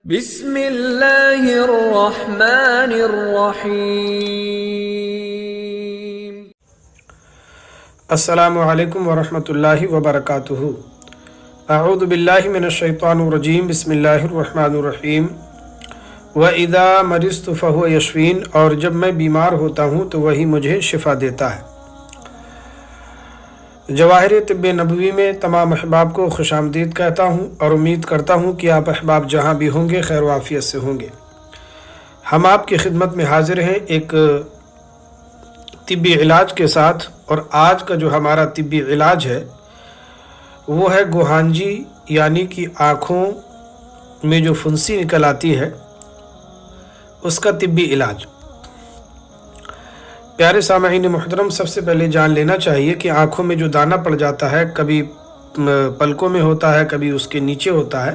بسم اللہ الرحمن الرحیم۔ السلام علیکم ورحمۃ اللہ وبرکاتہ۔ اعوذ باللہ من الشیطان الرجیم، بسم اللہ الرحمن الرحیم۔ وَإِذَا مَرِضْتُ فَهُوَ يَشْفِينِ، اور جب میں بیمار ہوتا ہوں تو وہی مجھے شفا دیتا ہے۔ جواہر طب نبوی میں تمام احباب کو خوش آمدید کہتا ہوں اور امید کرتا ہوں کہ آپ احباب جہاں بھی ہوں گے خیر و عافیت سے ہوں گے۔ ہم آپ کی خدمت میں حاضر ہیں ایک طبی علاج کے ساتھ، اور آج کا جو ہمارا طبی علاج ہے وہ ہے گوہانجی، یعنی کہ آنکھوں میں جو پھنسی نکل آتی ہے اس کا طبی علاج۔ پیارے سامعین محترم، سب سے پہلے جان لینا چاہیے کہ آنکھوں میں جو دانہ پڑ جاتا ہے، کبھی پلکوں میں ہوتا ہے، کبھی اس کے نیچے ہوتا ہے،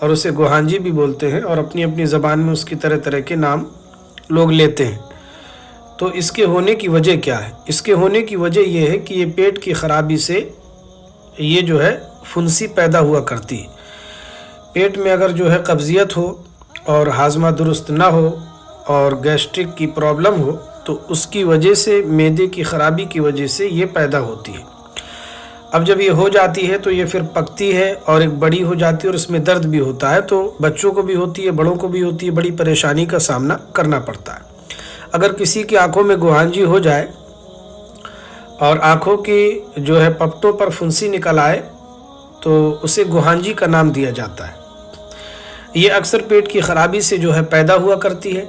اور اسے گوہانجی بھی بولتے ہیں، اور اپنی اپنی زبان میں اس کی طرح طرح کے نام لوگ لیتے ہیں۔ تو اس کے ہونے کی وجہ کیا ہے؟ اس کے ہونے کی وجہ یہ ہے کہ یہ پیٹ کی خرابی سے یہ جو ہے پھنسی پیدا ہوا کرتی ہے۔ پیٹ میں اگر جو ہے قبضیت ہو اور ہاضمہ درست نہ ہو اور گیسٹرک کی پرابلم ہو تو اس کی وجہ سے، معدے کی خرابی کی وجہ سے یہ پیدا ہوتی ہے۔ اب جب یہ ہو جاتی ہے تو یہ پھر پکتی ہے اور ایک بڑی ہو جاتی ہے، اور اس میں درد بھی ہوتا ہے، تو بچوں کو بھی ہوتی ہے، بڑوں کو بھی ہوتی ہے، بڑی پریشانی کا سامنا کرنا پڑتا ہے۔ اگر کسی کی آنکھوں میں گوہانجی ہو جائے اور آنکھوں کی جو ہے پپٹوں پر پھنسی نکل آئے تو اسے گوہانجی کا نام دیا جاتا ہے۔ یہ اکثر پیٹ کی خرابی سے جو ہے پیدا ہوا کرتی ہے۔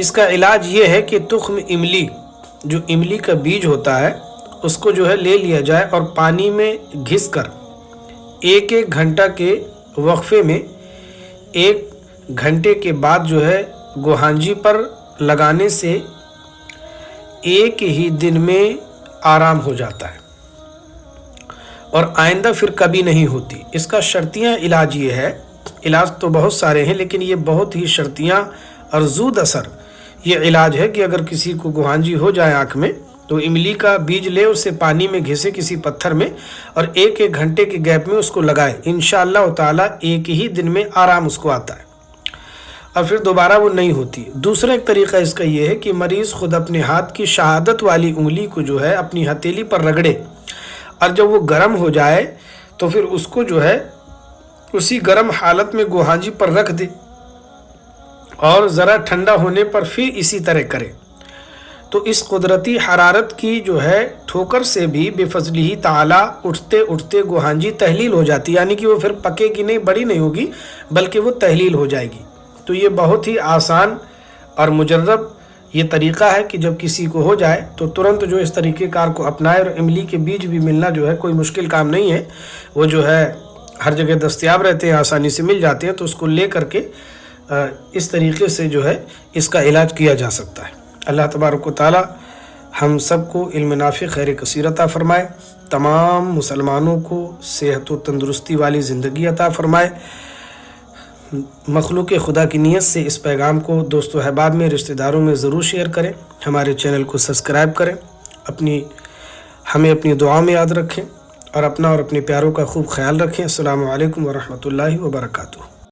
اس کا علاج یہ ہے کہ تخم املی، جو املی کا بیج ہوتا ہے، اس کو جو ہے لے لیا جائے اور پانی میں گھس کر ایک گھنٹہ کے وقفے میں 1 گھنٹے کے بعد جو ہے گوہانجی پر لگانے سے ایک ہی دن میں آرام ہو جاتا ہے اور آئندہ پھر کبھی نہیں ہوتی۔ اس کا شرطیاں علاج یہ ہے، علاج تو بہت سارے ہیں لیکن یہ بہت ہی شرطیاں اور زود اثر یہ علاج ہے کہ اگر کسی کو گوہانجی ہو جائے آنکھ میں تو املی کا بیج لے، اسے پانی میں گھسے کسی پتھر میں، اور 1 گھنٹے کے گیپ میں اس کو لگائے، انشاءاللہ تعالی ایک ہی دن میں آرام اس کو آتا ہے اور پھر دوبارہ وہ نہیں ہوتی۔ دوسرا ایک طریقہ اس کا یہ ہے کہ مریض خود اپنے ہاتھ کی شہادت والی انگلی کو جو ہے اپنی ہتھیلی پر رگڑے، اور جب وہ گرم ہو جائے تو پھر اس کو جو ہے اسی گرم حالت میں گوہانجی پر رکھ دے، اور ذرا ٹھنڈا ہونے پر پھر اسی طرح کرے، تو اس قدرتی حرارت کی جو ہے ٹھوکر سے بھی بفضلہ تعالی اٹھتے اٹھتے گوہانجی تحلیل ہو جاتی، یعنی کہ وہ پھر پکے گی نہیں، بڑی نہیں ہوگی، بلکہ وہ تحلیل ہو جائے گی۔ تو یہ بہت ہی آسان اور مجرب یہ طریقہ ہے کہ جب کسی کو ہو جائے تو ترنت جو اس طریقہ کار کو اپنائے، اور املی کے بیج بھی ملنا جو ہے کوئی مشکل کام نہیں ہے، وہ جو ہے ہر جگہ دستیاب رہتے ہیں، آسانی سے مل جاتے ہیں، تو اس کو لے کر کے اس طریقے سے جو ہے اس کا علاج کیا جا سکتا ہے۔ اللہ تبارک و تعالی ہم سب کو علم نافع خیر کثیر عطا فرمائے، تمام مسلمانوں کو صحت و تندرستی والی زندگی عطا فرمائے۔ مخلوق خدا کی نیت سے اس پیغام کو دوست و احباب میں، رشتہ داروں میں ضرور شیئر کریں، ہمارے چینل کو سبسکرائب کریں، ہمیں اپنی دعا میں یاد رکھیں، اور اپنا اور اپنے پیاروں کا خوب خیال رکھیں۔ السلام علیکم ورحمۃ اللہ وبرکاتہ۔